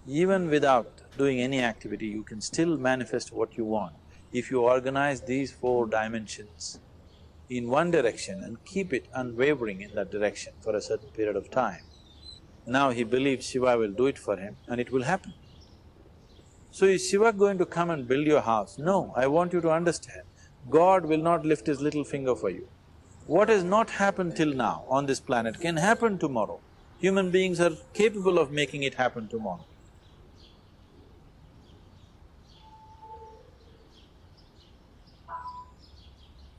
Even without doing any activity, you can still manifest what you want if you organize these four dimensions in one direction and keep it unwavering in that direction for a certain period of time. Now he believes Shiva will do it for him and it will happen. So is Shiva going to come and build your house? No, I want you to understand, God will not lift his little finger for you. What has not happened till now on this planet can happen tomorrow. Human beings are capable of making it happen tomorrow.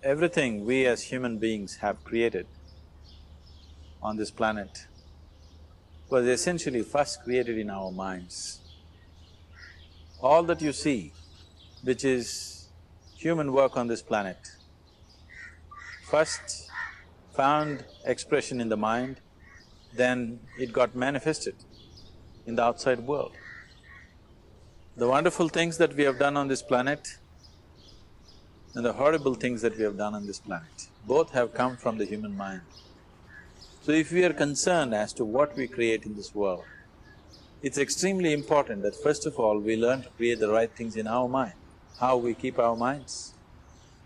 Everything we as human beings have created on this planet was essentially first created in our minds. All that you see, which is human work on this planet, first found expression in the mind, then it got manifested in the outside world. The wonderful things that we have done on this planet and the horrible things that we have done on this planet, both have come from the human mind. So if we are concerned as to what we create in this world, it's extremely important that first of all we learn to create the right things in our mind, how we keep our minds.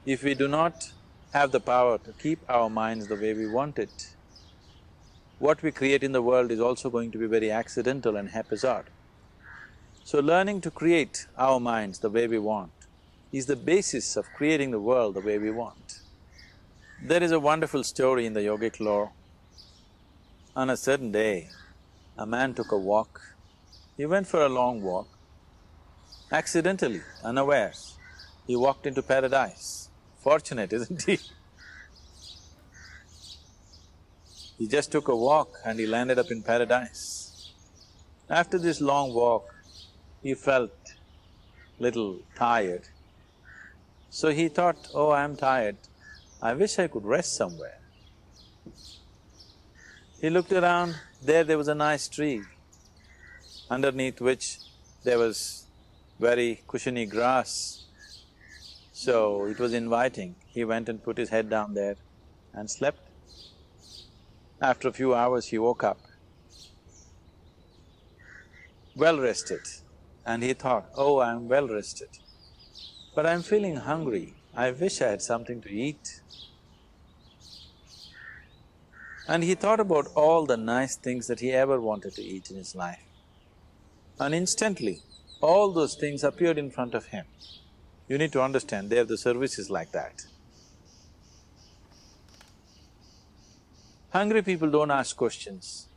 If we do not have the power to keep our minds the way we want it, what we create in the world is also going to be very accidental and haphazard. So learning to create our minds the way we want is the basis of creating the world the way we want. There is a wonderful story in the yogic lore. On a certain day, a man took a walk. He went for a long walk. Accidentally, unawares, he walked into paradise. Fortunate, isn't he? He just took a walk and he landed up in paradise. After this long walk, he felt little tired. So he thought, oh, I'm tired, I wish I could rest somewhere. He looked around, there was a nice tree, underneath which there was very cushiony grass. So it was inviting. He went and put his head down there and slept. After a few hours he woke up, well rested, and he thought, oh, I'm well rested, but I'm feeling hungry, I wish I had something to eat. And he thought about all the nice things that he ever wanted to eat in his life. And instantly, all those things appeared in front of him. You need to understand, there the service is like that. Hungry people don't ask questions.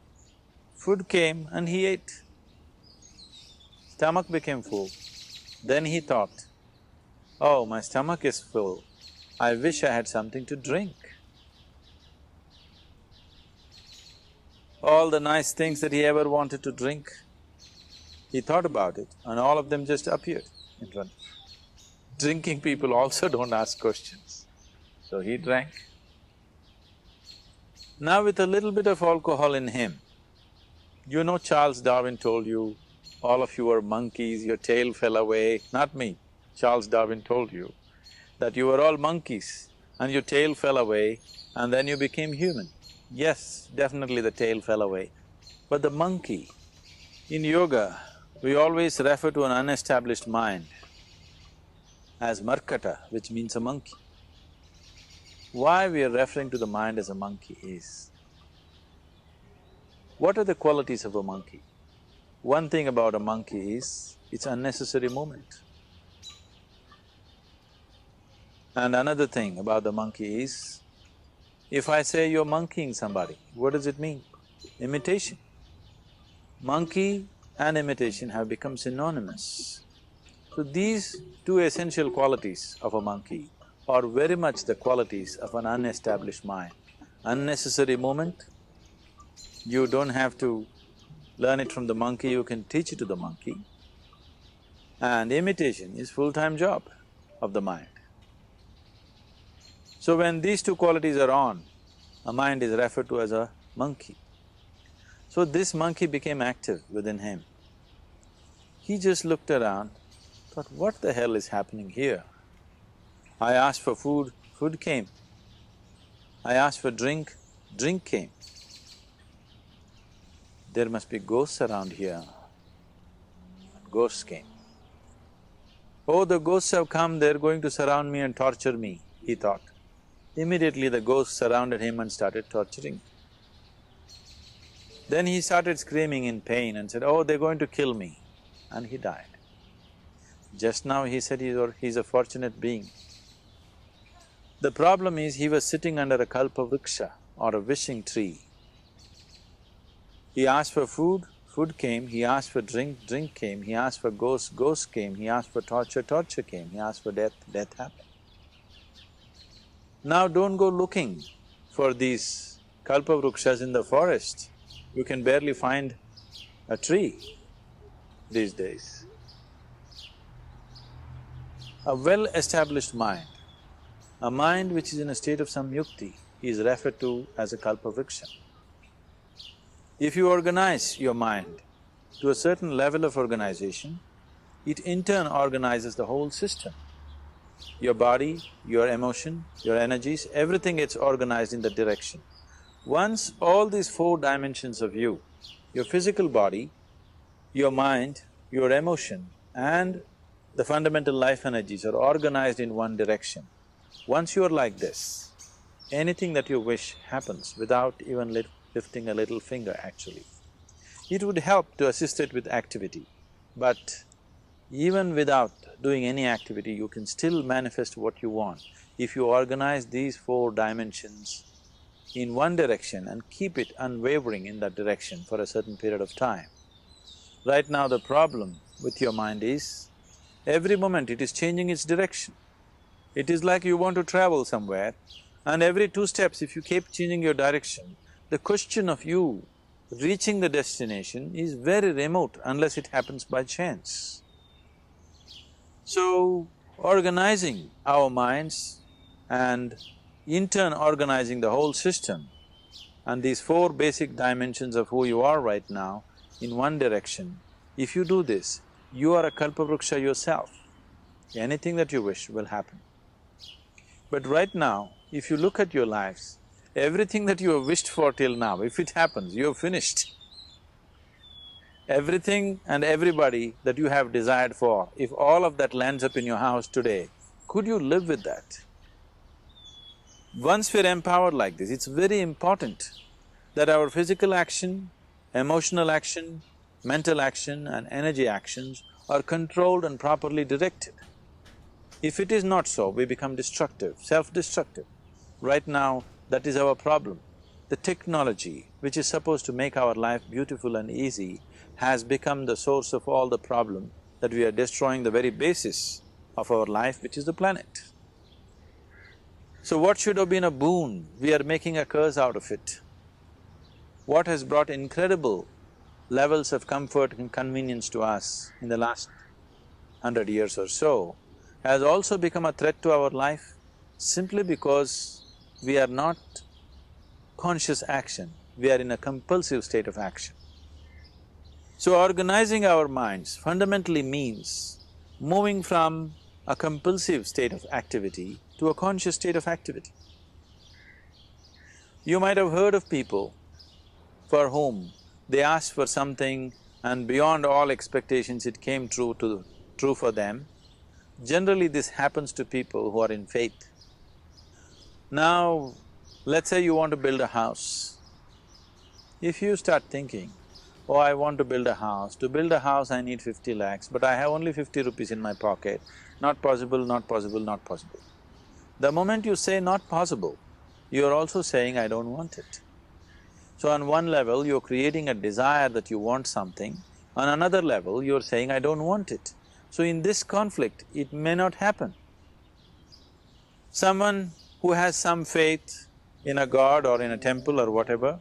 Food came and he ate. Stomach became full. Then he thought, oh, my stomach is full, I wish I had something to drink. All the nice things that he ever wanted to drink, he thought about it and all of them just appeared in front. Drinking people also don't ask questions, so he drank. Now with a little bit of alcohol in him, you know Charles Darwin told you, all of you are monkeys, your tail fell away, not me. Charles Darwin told you that you were all monkeys and your tail fell away and then you became human. Yes, definitely the tail fell away. But the monkey, in yoga, we always refer to an unestablished mind as markata, which means a monkey. Why we are referring to the mind as a monkey is, what are the qualities of a monkey? One thing about a monkey is, it's unnecessary movement. And another thing about the monkey is, if I say you're monkeying somebody, what does it mean? Imitation. Monkey and imitation have become synonymous. So these two essential qualities of a monkey are very much the qualities of an unestablished mind. Unnecessary movement, you don't have to learn it from the monkey, you can teach it to the monkey. And imitation is full-time job of the mind. So when these two qualities are on, a mind is referred to as a monkey. So this monkey became active within him. He just looked around, thought, what the hell is happening here? I asked for food, food came. I asked for drink, drink came. There must be ghosts around here. ghosts came. Oh, the ghosts have come, they're going to surround me and torture me, he thought. Immediately the ghosts surrounded him and started torturing. Then he started screaming in pain and said, oh, they're going to kill me, and he died. Just now he said he's a fortunate being. The problem is he was sitting under a kalpavriksha or a wishing tree. He asked for food, food came, he asked for drink, drink came, he asked for ghost, ghost came, he asked for torture, torture came, he asked for death, death happened. Now don't go looking for these kalpavrukshas in the forest. You can barely find a tree these days. A well-established mind, a mind which is in a state of samyukti, is referred to as a kalpavriksha. If you organize your mind to a certain level of organization, it in turn organizes the whole system. Your body, your emotion, your energies, everything gets organized in that direction. Once all these four dimensions of you, your physical body, your mind, your emotion and the fundamental life energies are organized in one direction. Once you're like this, anything that you wish happens without even lifting a little finger actually. It would help to assist it with activity, but even without doing any activity, you can still manifest what you want if you organize these four dimensions in one direction and keep it unwavering in that direction for a certain period of time. Right now the problem with your mind is, every moment it is changing its direction. It is like you want to travel somewhere and every 2 steps if you keep changing your direction, the question of you reaching the destination is very remote unless it happens by chance. So, organizing our minds and in turn organizing the whole system and these 4 basic dimensions of who you are right now in one direction, if you do this, you are a kalpavruksha yourself. Anything that you wish will happen. But right now, if you look at your lives, everything that you have wished for till now, if it happens, you have finished. Everything and everybody that you have desired for, if all of that lands up in your house today, could you live with that? Once we're empowered like this, it's very important that our physical action, emotional action, mental action and energy actions are controlled and properly directed. If it is not so, we become destructive, self-destructive. Right now, that is our problem. The technology, which is supposed to make our life beautiful and easy, has become the source of all the problem that we are destroying the very basis of our life, which is the planet. So what should have been a boon, we are making a curse out of it. What has brought incredible levels of comfort and convenience to us in the last 100 years or so has also become a threat to our life simply because we are not conscious action, we are in a compulsive state of action. So organizing our minds fundamentally means moving from a compulsive state of activity to a conscious state of activity. You might have heard of people for whom they asked for something and beyond all expectations it came true for them. Generally this happens to people who are in faith. Now, let's say you want to build a house. If you start thinking, oh, I want to build a house, to build a house I need 50 lakhs, but I have only 50 rupees in my pocket, not possible, not possible, not possible. The moment you say not possible, you're also saying, I don't want it. So on one level, you're creating a desire that you want something, on another level, you're saying, I don't want it. So in this conflict, it may not happen. Someone who has some faith in a god or in a temple or whatever,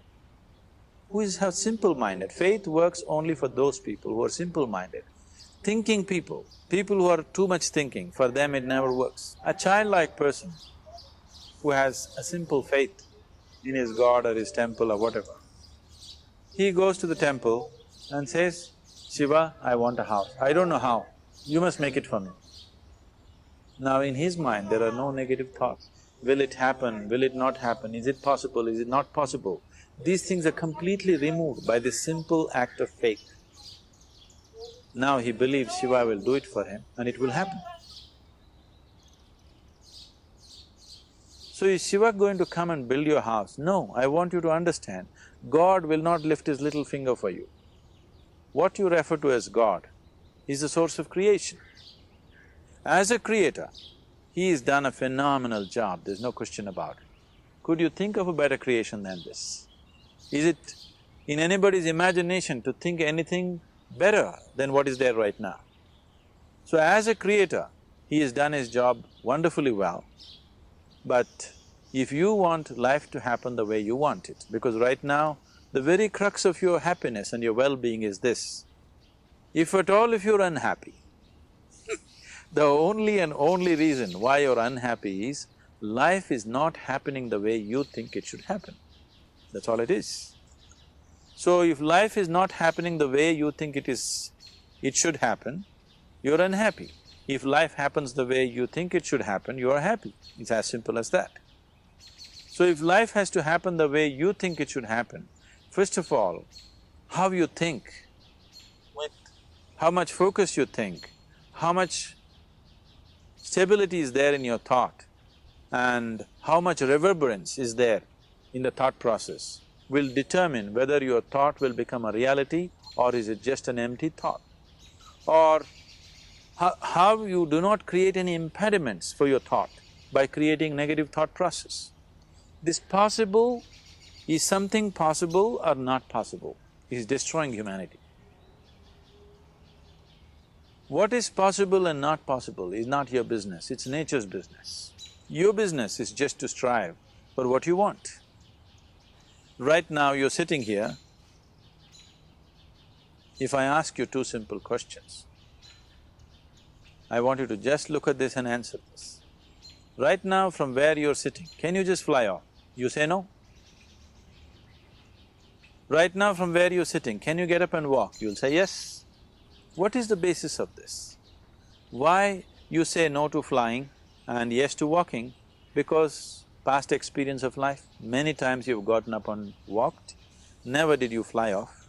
who is simple-minded, faith works only for those people who are simple-minded. Thinking people, people who are too much thinking, for them it never works. A childlike person who has a simple faith in his god or his temple or whatever, he goes to the temple and says, Shiva, I want a house. I don't know how, you must make it for me. Now in his mind there are no negative thoughts. Will it happen? Will it not happen? Is it possible? Is it not possible? These things are completely removed by this simple act of faith. Now he believes Shiva will do it for him and it will happen. So is Shiva going to come and build your house? No, I want you to understand, God will not lift his little finger for you. What you refer to as God is the source of creation. As a creator, he has done a phenomenal job, there's no question about it. Could you think of a better creation than this? Is it in anybody's imagination to think anything better than what is there right now? So as a creator, he has done his job wonderfully well. But if you want life to happen the way you want it, because right now, the very crux of your happiness and your well-being is this, if at all if you're unhappy, the only and only reason why you're unhappy is life is not happening the way you think it should happen. That's all it is. So if life is not happening the way you think it should happen, you're unhappy. If life happens the way you think it should happen, you are happy. It's as simple as that. So if life has to happen the way you think it should happen, first of all, how you think, with how much focus you think, how much stability is there in your thought, and how much reverberance is there in the thought process will determine whether your thought will become a reality or is it just an empty thought. Or how you do not create any impediments for your thought by creating negative thought process. This possible is something possible or not possible, is destroying humanity. What is possible and not possible is not your business, it's nature's business. Your business is just to strive for what you want. Right now you're sitting here, if I ask you two simple questions, I want you to just look at this and answer this. Right now from where you're sitting, can you just fly off? You say no. Right now from where you're sitting, can you get up and walk? You'll say yes. What is the basis of this? Why you say no to flying and yes to walking? Because past experience of life, many times you've gotten up and walked, never did you fly off.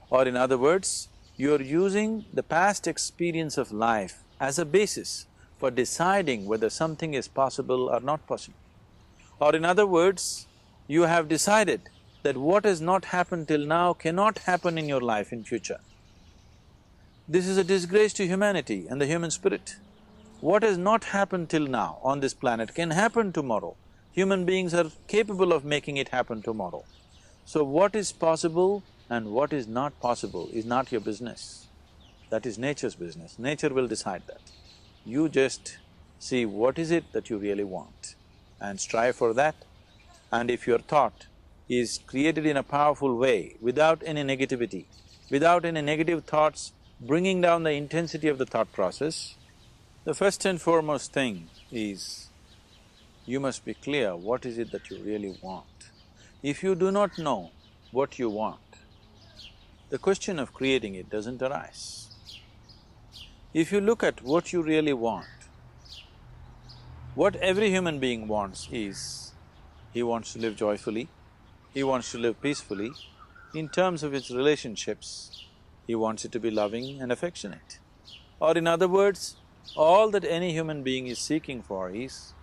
Or in other words, you're using the past experience of life as a basis for deciding whether something is possible or not possible. Or in other words, you have decided that what has not happened till now cannot happen in your life in future. This is a disgrace to humanity and the human spirit. What has not happened till now on this planet can happen tomorrow. Human beings are capable of making it happen tomorrow. So what is possible and what is not possible is not your business. That is nature's business. Nature will decide that. You just see what is it that you really want and strive for that. And if your thought is created in a powerful way, without any negativity, without any negative thoughts bringing down the intensity of the thought process, the first and foremost thing is, you must be clear what is it that you really want. If you do not know what you want, the question of creating it doesn't arise. If you look at what you really want, what every human being wants is, he wants to live joyfully, he wants to live peacefully. In terms of his relationships, he wants it to be loving and affectionate. Or in other words, all that any human being is seeking for is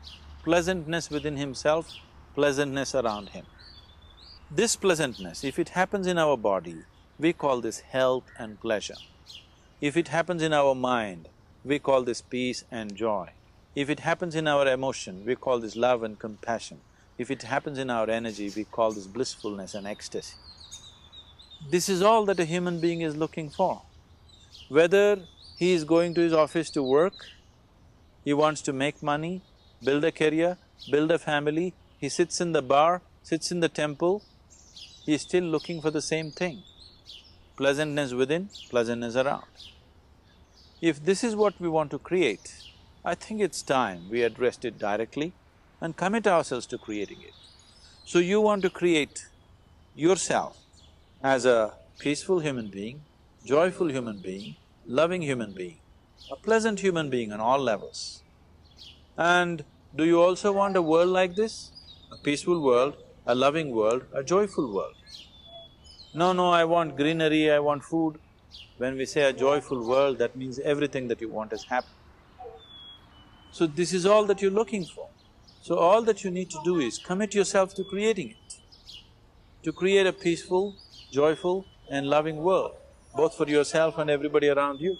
pleasantness within himself, pleasantness around him. This pleasantness, if it happens in our body, we call this health and pleasure. If it happens in our mind, we call this peace and joy. If it happens in our emotion, we call this love and compassion. If it happens in our energy, we call this blissfulness and ecstasy. This is all that a human being is looking for. Whether he is going to his office to work, he wants to make money, build a career, build a family, he sits in the bar, sits in the temple, he is still looking for the same thing. Pleasantness within, pleasantness around. If this is what we want to create, I think it's time we addressed it directly and commit ourselves to creating it. So you want to create yourself as a peaceful human being, joyful human being, loving human being, a pleasant human being on all levels. And do you also want a world like this? A peaceful world, a loving world, a joyful world? No, I want greenery, I want food. When we say a joyful world, that means everything that you want has happened. So this is all that you're looking for. So all that you need to do is commit yourself to creating it, to create a peaceful, joyful and loving world, both for yourself and everybody around you.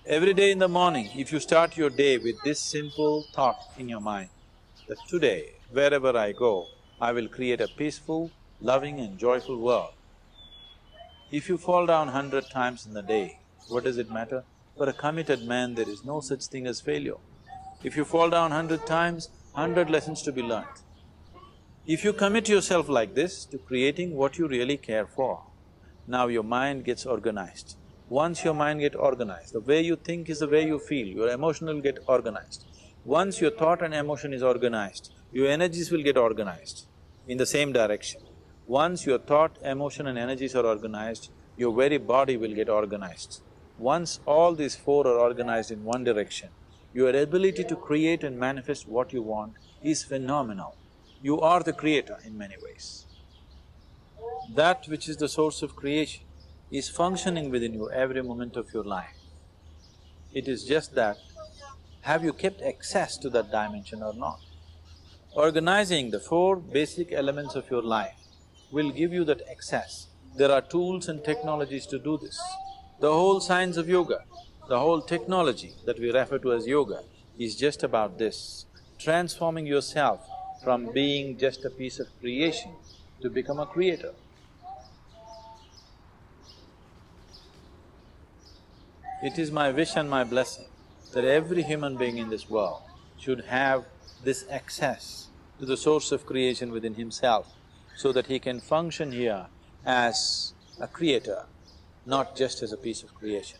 Every day in the morning, if you start your day with this simple thought in your mind, that today, wherever I go, I will create a peaceful, loving and joyful world. If you fall down 100 times in the day, what does it matter? For a committed man, there is no such thing as failure. If you fall down 100 times, 100 lessons to be learnt. If you commit yourself like this to creating what you really care for, now your mind gets organized. Once your mind gets organized, the way you think is the way you feel, your emotion will get organized. Once your thought and emotion is organized, your energies will get organized in the same direction. Once your thought, emotion and energies are organized, your very body will get organized. Once all these four are organized in one direction, your ability to create and manifest what you want is phenomenal. You are the creator in many ways. That which is the source of creation is functioning within you every moment of your life. It is just that, have you kept access to that dimension or not? Organizing the four basic elements of your life will give you that access. There are tools and technologies to do this. The whole science of yoga, the whole technology that we refer to as yoga is just about this, transforming yourself from being just a piece of creation to become a creator. It is my wish and my blessing that every human being in this world should have this access to the source of creation within himself, so that he can function here as a creator, not just as a piece of creation.